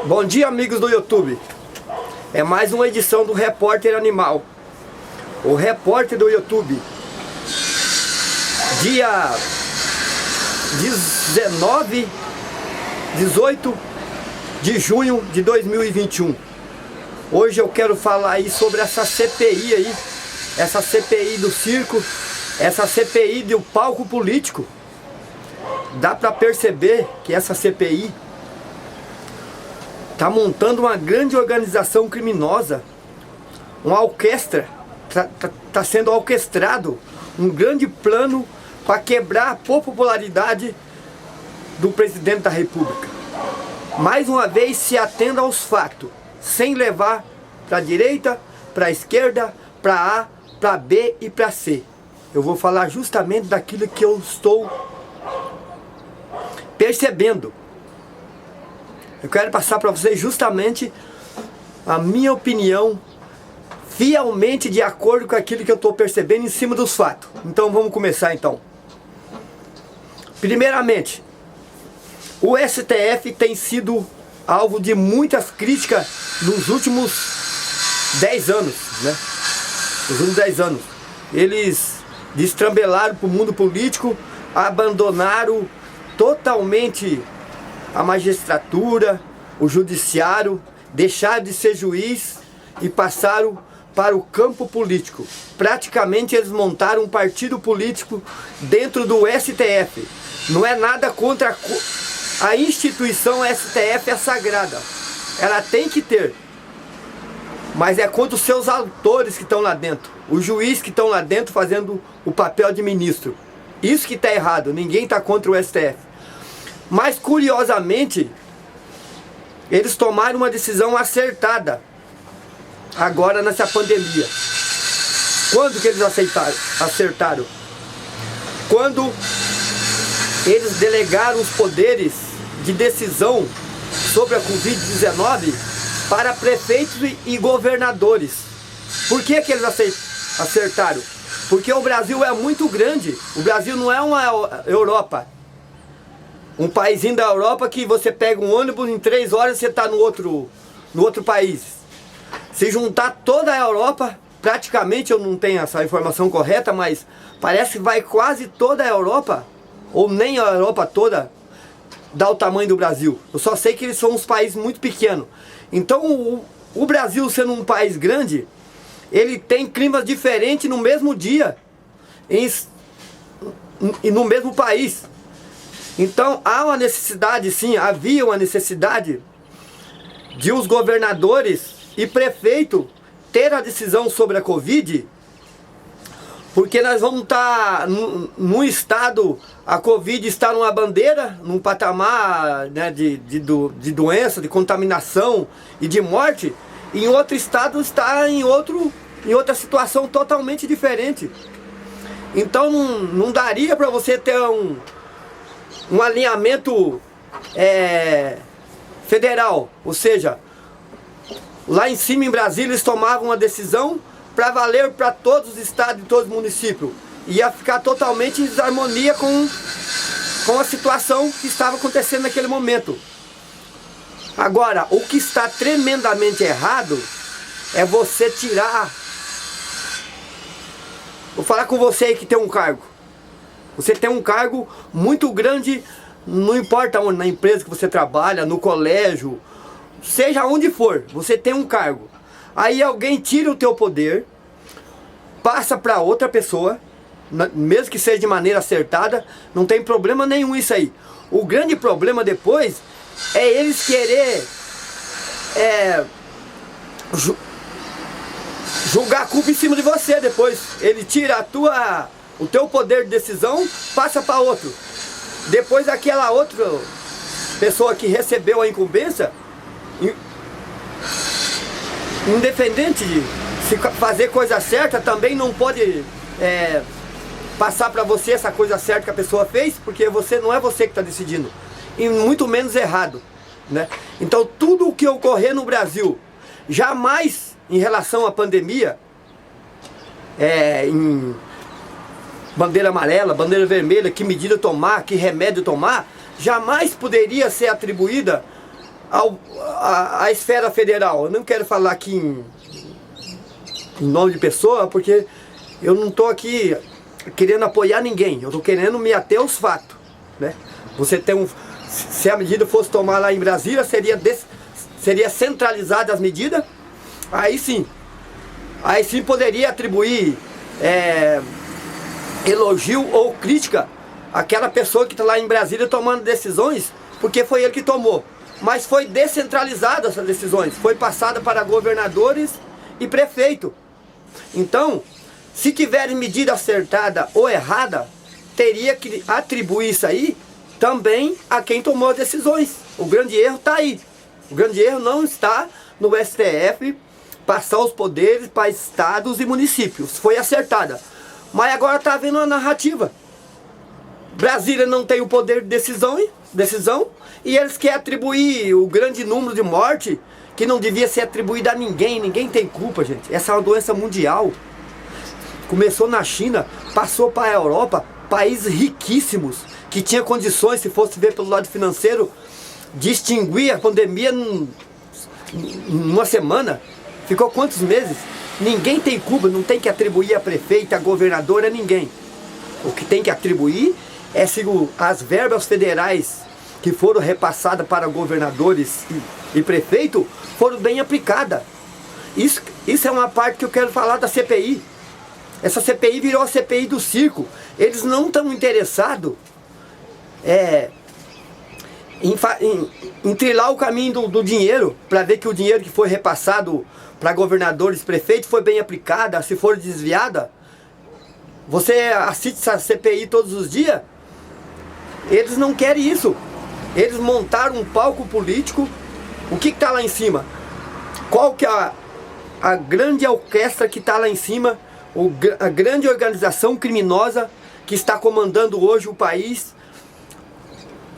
Bom dia, amigos do YouTube. É mais uma edição do Repórter Animal. O Repórter do YouTube. Dia 18 de junho de 2021. Hoje eu quero falar aí sobre essa CPI aí. Essa CPI do circo. Essa CPI do palco político. Dá pra perceber que essa CPI tá montando uma grande organização criminosa, uma orquestra, tá sendo orquestrado um grande plano para quebrar a popularidade do presidente da República. Mais uma vez se atenda aos fatos, sem levar para a direita, para a esquerda, para A, para B e para C. Eu vou falar justamente daquilo que eu estou percebendo. Eu quero passar para vocês justamente a minha opinião, fielmente de acordo com aquilo que eu estou percebendo em cima dos fatos. Então vamos começar então. Primeiramente, o STF tem sido alvo de muitas críticas nos últimos 10 anos, né? Nos últimos 10 anos. Eles destrambelaram para o mundo político, abandonaram totalmente a magistratura, o judiciário, deixaram de ser juiz e passaram para o campo político. Praticamente eles montaram um partido político dentro do STF. Não é nada contra a instituição STF, é sagrada. Ela tem que ter. Mas é contra os seus autores que estão lá dentro. Os juízes que estão lá dentro fazendo o papel de ministro. Isso que está errado. Ninguém está contra o STF. Mas curiosamente, eles tomaram uma decisão acertada agora nessa pandemia. Quando que eles acertaram? Quando eles delegaram os poderes de decisão sobre a Covid-19 para prefeitos e governadores. Por que que eles acertaram? Porque o Brasil é muito grande. O Brasil não é uma Europa. Um paísinho da Europa que você pega um ônibus, em 3 horas você está no outro país. Se juntar toda a Europa, praticamente, eu não tenho essa informação correta, mas parece que vai quase toda a Europa, ou nem a Europa toda, dá o tamanho do Brasil. Eu só sei que eles são uns países muito pequenos. Então o Brasil, sendo um país grande, ele tem climas diferentes no mesmo dia e no mesmo país. Então há uma necessidade, sim, havia uma necessidade de os governadores e prefeitos ter a decisão sobre a Covid, porque nós vamos estar num estado, a Covid está numa bandeira, num patamar, né, de doença, de contaminação e de morte, e em outro estado está em outra situação totalmente diferente. Então não daria para você ter um alinhamento federal, ou seja, lá em cima em Brasília eles tomavam uma decisão para valer para todos os estados e todos os municípios. Ia ficar totalmente em desarmonia com a situação que estava acontecendo naquele momento. Agora, o que está tremendamente errado é você tirar... Vou falar com você aí que tem um cargo. Você tem um cargo muito grande, não importa onde, na empresa que você trabalha, no colégio, seja onde for, você tem um cargo. Aí alguém tira o teu poder, passa para outra pessoa, mesmo que seja de maneira acertada, não tem problema nenhum isso aí. O grande problema depois é eles querer julgar a culpa em cima de você depois. Ele tira o teu poder de decisão, passa para outro. Depois aquela outra pessoa que recebeu a incumbência, independente de se fazer coisa certa, também não pode passar para você essa coisa certa que a pessoa fez, porque não é você que está decidindo, e muito menos errado, né? Então tudo o que ocorrer no Brasil, jamais em relação à pandemia, bandeira amarela, bandeira vermelha, que medida tomar, que remédio tomar, jamais poderia ser atribuída à esfera federal. Eu não quero falar aqui em nome de pessoa, porque eu não estou aqui querendo apoiar ninguém, eu estou querendo me ater aos fatos, né? Você tem se a medida fosse tomar lá em Brasília, seria centralizada as medidas, aí sim poderia atribuir elogio ou crítica àquela pessoa que está lá em Brasília tomando decisões, porque foi ele que tomou. Mas foi descentralizada essas decisões, foi passada para governadores e prefeito. Então, se tiverem medida acertada ou errada, teria que atribuir isso aí também a quem tomou as decisões. O grande erro está aí. O grande erro não está no STF passar os poderes para estados e municípios. Foi acertada. Mas agora está havendo uma narrativa. Brasília não tem o poder de decisão e eles querem atribuir o grande número de morte que não devia ser atribuído a ninguém. Ninguém tem culpa, gente. Essa é uma doença mundial. Começou na China, passou para a Europa, países riquíssimos, que tinham condições, se fosse ver pelo lado financeiro, de extinguir a pandemia numa semana. Ficou quantos meses? Ninguém tem culpa, não tem que atribuir a prefeita, a governadora, a ninguém. O que tem que atribuir é se as verbas federais que foram repassadas para governadores e prefeito foram bem aplicadas. Isso é uma parte que eu quero falar da CPI. Essa CPI virou a CPI do circo. Eles não estão interessados em trilhar o caminho do dinheiro, para ver que o dinheiro que foi repassado para governadores, prefeitos, foi bem aplicada, se for desviada. Você assiste essa CPI todos os dias? Eles não querem isso. Eles montaram um palco político. O que está lá em cima? Qual que é a grande orquestra que está lá em cima? A grande organização criminosa que está comandando hoje o país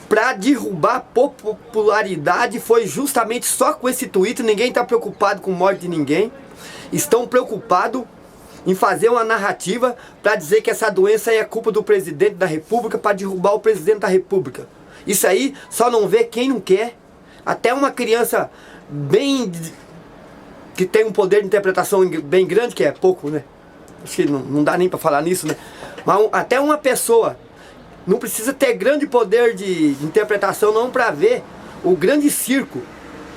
para derrubar a popularidade. Foi justamente só com esse tweet. Ninguém está preocupado com a morte de ninguém. Estão preocupados em fazer uma narrativa para dizer que essa doença é culpa do presidente da república, para derrubar o presidente da república. Isso aí só não vê quem não quer. Até uma criança que tem um poder de interpretação bem grande, que é pouco, né? Acho que não dá nem para falar nisso, né? Mas até uma pessoa não precisa ter grande poder de interpretação não para ver o grande circo,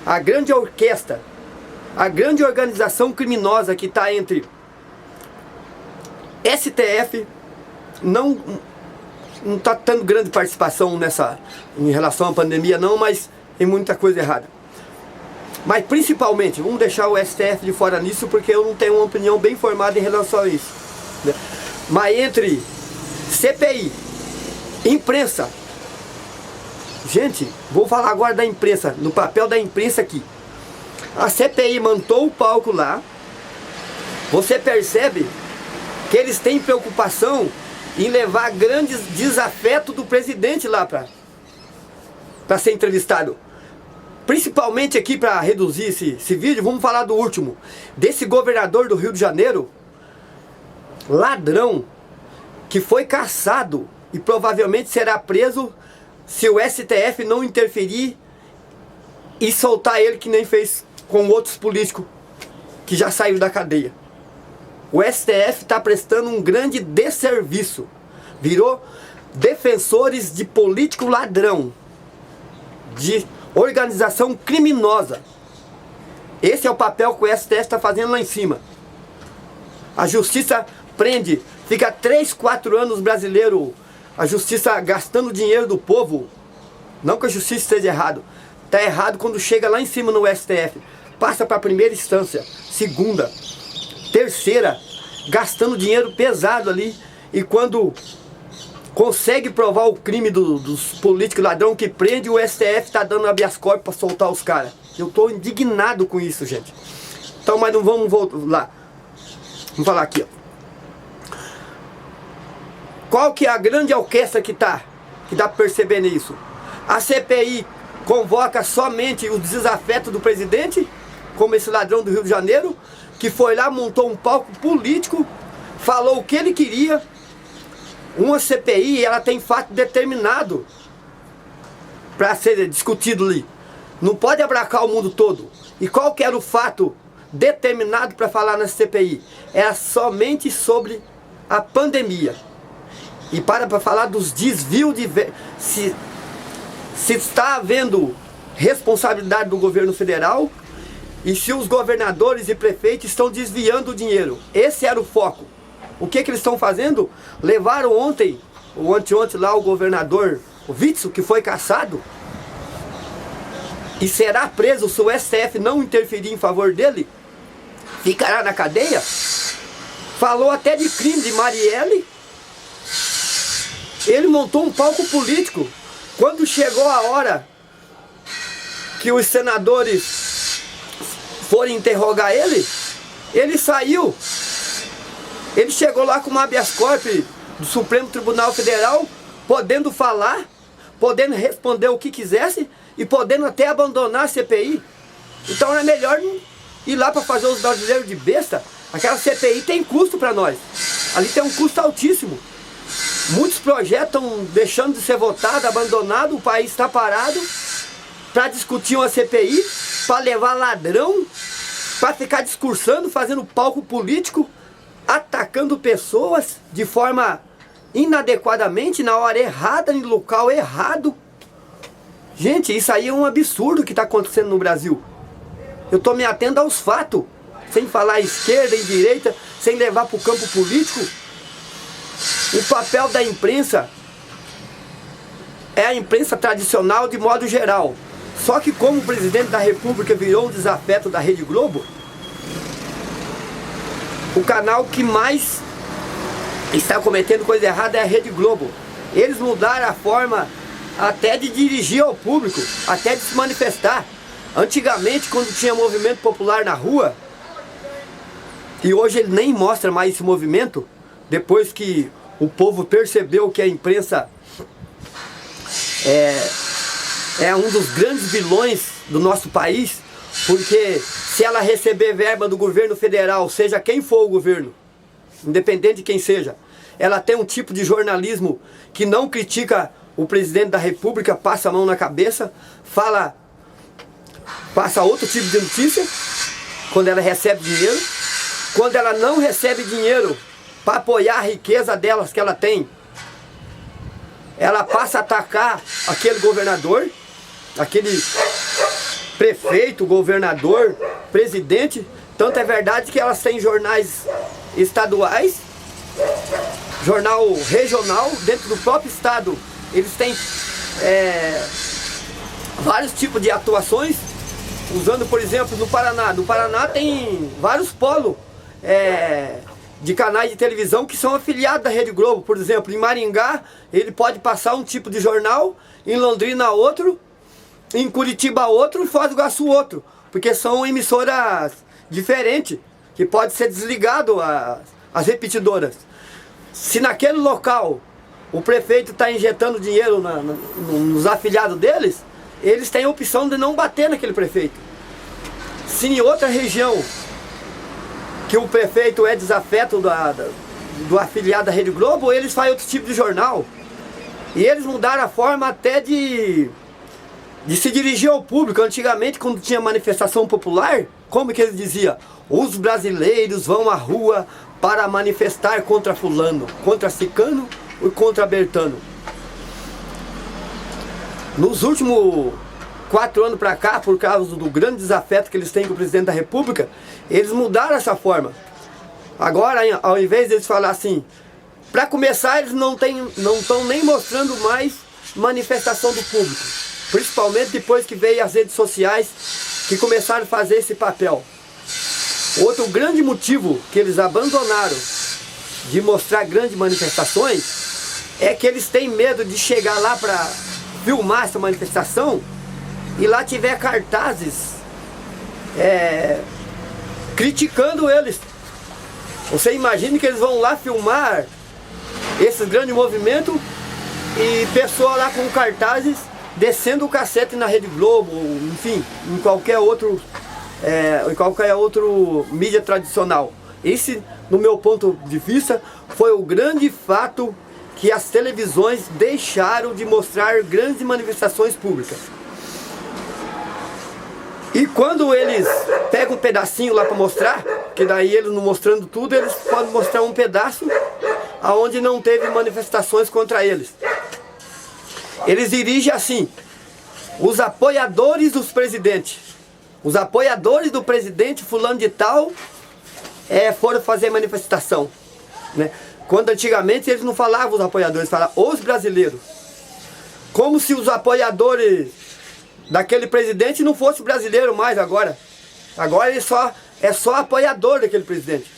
a grande orquestra, a grande organização criminosa que está entre STF, não está tendo grande participação em relação à pandemia não, mas tem muita coisa errada. Mas principalmente, vamos deixar o STF de fora nisso, porque eu não tenho uma opinião bem formada em relação a isso, né? Mas entre CPI, imprensa, gente, vou falar agora da imprensa, no papel da imprensa aqui. A CPI montou o palco lá, você percebe que eles têm preocupação em levar grandes desafetos do presidente lá para ser entrevistado. Principalmente aqui, para reduzir esse vídeo, vamos falar do último, desse governador do Rio de Janeiro, ladrão, que foi caçado e provavelmente será preso se o STF não interferir e soltar ele, que nem fez com outros políticos que já saíram da cadeia. O STF está prestando um grande desserviço, virou defensores de político ladrão, de organização criminosa. Esse é o papel que o STF está fazendo lá em cima. A justiça prende, fica 3, 4 anos brasileiro, a justiça gastando dinheiro do povo. Não que a justiça esteja errado, está errado quando chega lá em cima no STF, passa para a primeira instância, segunda, terceira, gastando dinheiro pesado ali, e quando consegue provar o crime dos políticos ladrão que prende, o STF está dando habeas corpus para soltar os caras. Eu estou indignado com isso, gente. Então, mas não vamos voltar lá. Vamos falar aqui, ó. Qual que é a grande orquestra que dá para perceber nisso? A CPI convoca somente os desafetos do presidente, como esse ladrão do Rio de Janeiro, que foi lá, montou um palco político, falou o que ele queria, Uma CPI, ela tem fato determinado para ser discutido ali. Não pode abraçar o mundo todo. E qual que era o fato determinado para falar na CPI? Era somente sobre a pandemia. E para falar dos desvios de... Se está havendo responsabilidade do governo federal e se os governadores e prefeitos estão desviando o dinheiro. Esse era o foco. O que eles estão fazendo? Levaram ontem, ou anteontem lá, o governador, o Witzel, que foi cassado, e será preso se o STF não interferir em favor dele, ficará na cadeia. Falou até de crime de Marielle. Ele montou um palco político. Quando chegou a hora que os senadores forem interrogar ele, ele saiu. Ele chegou lá com uma habeas corpus do Supremo Tribunal Federal, podendo falar, podendo responder o que quisesse e podendo até abandonar a CPI. Então é melhor ir lá para fazer os brasileiros de besta. Aquela CPI tem custo para nós. Ali tem um custo altíssimo. Muitos projetos estão deixando de ser votados, abandonados, o país está parado para discutir uma CPI, para levar ladrão, para ficar discursando, fazendo palco político, atacando pessoas de forma inadequadamente, na hora errada, no local errado. Gente, isso aí é um absurdo que está acontecendo no Brasil. Eu estou me atendo aos fatos, sem falar esquerda e direita, sem levar para o campo político. O papel da imprensa é a imprensa tradicional de modo geral. Só que como o presidente da República virou um desafeto da Rede Globo, o canal que mais está cometendo coisa errada é a Rede Globo. Eles mudaram a forma até de dirigir ao público, até de se manifestar. Antigamente, quando tinha movimento popular na rua, e hoje ele nem mostra mais esse movimento, depois que o povo percebeu que a imprensa é um dos grandes vilões do nosso país, porque se ela receber verba do governo federal, seja quem for o governo, independente de quem seja, ela tem um tipo de jornalismo que não critica o presidente da República, passa a mão na cabeça, passa outro tipo de notícia, quando ela recebe dinheiro. Quando ela não recebe dinheiro para apoiar a riqueza delas que ela tem, ela passa a atacar aquele governador, aquele prefeito, governador, presidente. Tanto é verdade que elas têm jornais estaduais, jornal regional, dentro do próprio estado. Eles têm vários tipos de atuações, usando, por exemplo, no Paraná. No Paraná tem vários polos de canais de televisão que são afiliados da Rede Globo. Por exemplo, em Maringá, ele pode passar um tipo de jornal, em Londrina outro, em Curitiba outro, em Foz do Iguaçu outro, porque são emissoras diferentes, que pode ser desligado as repetidoras. Se naquele local o prefeito está injetando dinheiro nos afiliados deles, eles têm a opção de não bater naquele prefeito. Se em outra região que o prefeito é desafeto do afiliado da Rede Globo, eles fazem outro tipo de jornal. E eles mudaram a forma até de se dirigir ao público. Antigamente, quando tinha manifestação popular, como que eles diziam? Os brasileiros vão à rua para manifestar contra fulano, contra cicano e contra Bertano. Nos últimos 4 anos para cá, por causa do grande desafeto que eles têm com o presidente da República, eles mudaram essa forma. Agora, ao invés de eles falar assim, para começar, eles não estão nem mostrando mais manifestação do público. Principalmente depois que veio as redes sociais, que começaram a fazer esse papel. Outro grande motivo que eles abandonaram de mostrar grandes manifestações é que eles têm medo de chegar lá para filmar essa manifestação e lá tiver cartazes criticando eles. Você imagina que eles vão lá filmar esses grandes movimentos e pessoas lá com cartazes descendo o cacete na Rede Globo, enfim, em qualquer outro mídia tradicional. Esse, no meu ponto de vista, foi o grande fato que as televisões deixaram de mostrar grandes manifestações públicas. E quando eles pegam um pedacinho lá para mostrar, que daí eles não mostrando tudo, eles podem mostrar um pedaço aonde não teve manifestações contra eles. Eles dirigem assim: os apoiadores dos presidentes, os apoiadores do presidente fulano de tal foram fazer manifestação, né? Quando antigamente eles não falavam os apoiadores, eles falavam os brasileiros. Como se os apoiadores daquele presidente não fosse brasileiro mais agora. Agora ele é só apoiador daquele presidente.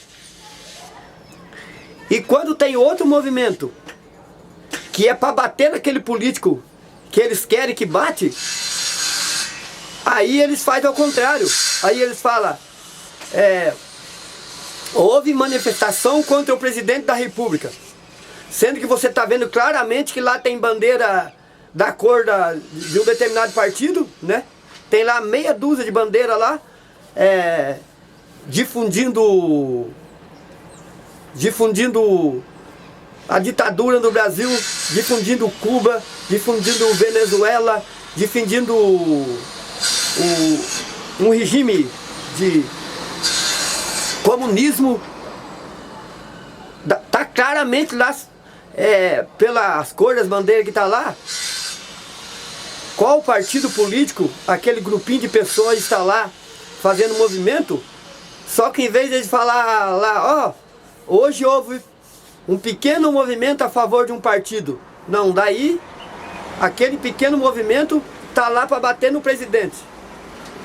E quando tem outro movimento que é para bater naquele político que eles querem que bate, aí eles fazem ao contrário. Aí eles falam, houve manifestação contra o presidente da república. Sendo que você está vendo claramente que lá tem bandeira da cor de um determinado partido, né? Tem lá meia dúzia de bandeira lá, difundindo a ditadura no Brasil, difundindo Cuba, difundindo Venezuela, difundindo um regime de comunismo. Tá claramente lá, pelas cores das bandeiras que tá lá, qual partido político aquele grupinho de pessoas está lá fazendo movimento. Só que em vez de falar lá, hoje houve um pequeno movimento a favor de um partido, não, daí aquele pequeno movimento tá lá para bater no presidente,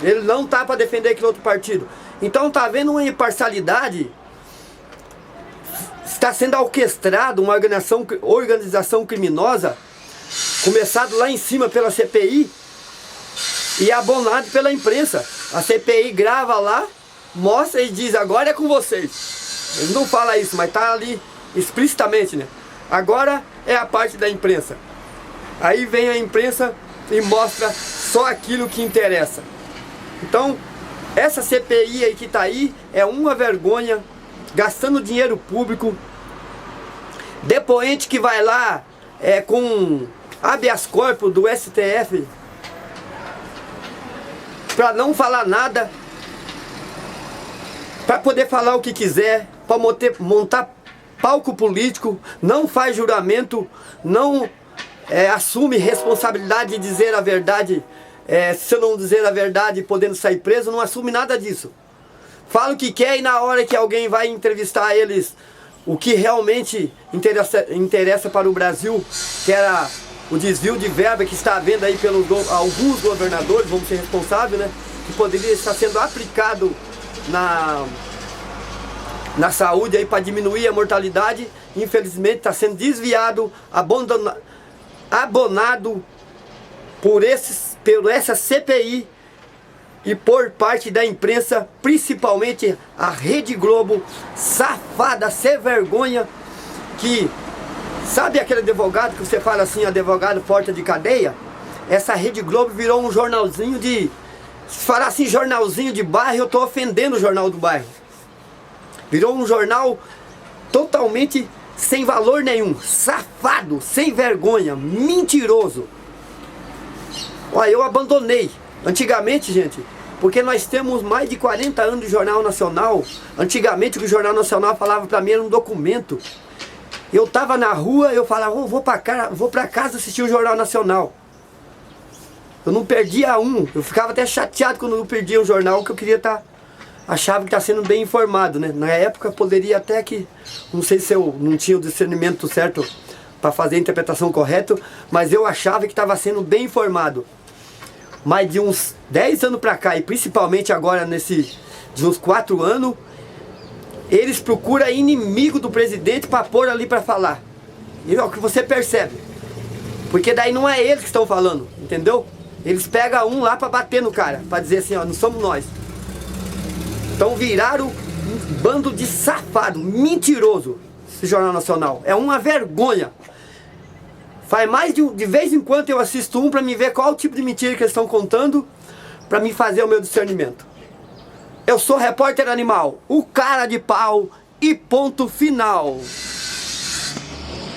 ele não tá para defender aquele outro partido. Então tá havendo uma imparcialidade, está sendo orquestrado uma organização criminosa, começado lá em cima pela CPI e abonado pela imprensa. A CPI grava lá, mostra e diz, agora é com vocês. Eles não falam isso, mas tá ali explicitamente, né? Agora é a parte da imprensa. Aí vem a imprensa e mostra só aquilo que interessa. Então, essa CPI aí que tá aí é uma vergonha, gastando dinheiro público. Depoente que vai lá com habeas corpus do STF para não falar nada, para poder falar o que quiser, para montar palco político, não faz juramento, não assume responsabilidade de dizer a verdade. Se eu não dizer a verdade, podendo sair preso, não assume nada disso. Fala o que quer e na hora que alguém vai entrevistar eles, o que realmente interessa para o Brasil, que era o desvio de verba que está havendo aí pelos alguns governadores, vamos ser responsáveis, né? Que poderia estar sendo aplicado na saúde aí para diminuir a mortalidade, infelizmente está sendo desviado, abonado por essa CPI e por parte da imprensa, principalmente a Rede Globo, safada, sem vergonha, que sabe aquele advogado que você fala assim, advogado porta de cadeia? Essa Rede Globo virou um jornalzinho se falar assim, jornalzinho de bairro, eu estou ofendendo o jornal do bairro. Virou um jornal totalmente sem valor nenhum, safado, sem vergonha, mentiroso. Olha, eu abandonei. Antigamente, gente, porque nós temos mais de 40 anos de Jornal Nacional. Antigamente o que o Jornal Nacional falava para mim era um documento. Eu estava na rua, eu falava, vou para casa assistir o Jornal Nacional. Eu não perdia um. Eu ficava até chateado quando eu perdia um jornal, que eu queria achava que está sendo bem informado, né? Na época poderia até que, não sei se eu não tinha o discernimento certo para fazer a interpretação correta, mas eu achava que estava sendo bem informado. Mas de uns 10 anos para cá, e principalmente agora de uns 4 anos, eles procuram inimigo do presidente para pôr ali para falar. E é o que você percebe. Porque daí não é eles que estão falando, entendeu? Eles pegam um lá para bater no cara, para dizer assim, ó, não somos nós. Então viraram um bando de safado, mentiroso, esse Jornal Nacional. É uma vergonha. Faz mais de vez em quando eu assisto para me ver qual o tipo de mentira que eles estão contando, para me fazer o meu discernimento. Eu sou repórter animal, o cara de pau e ponto final.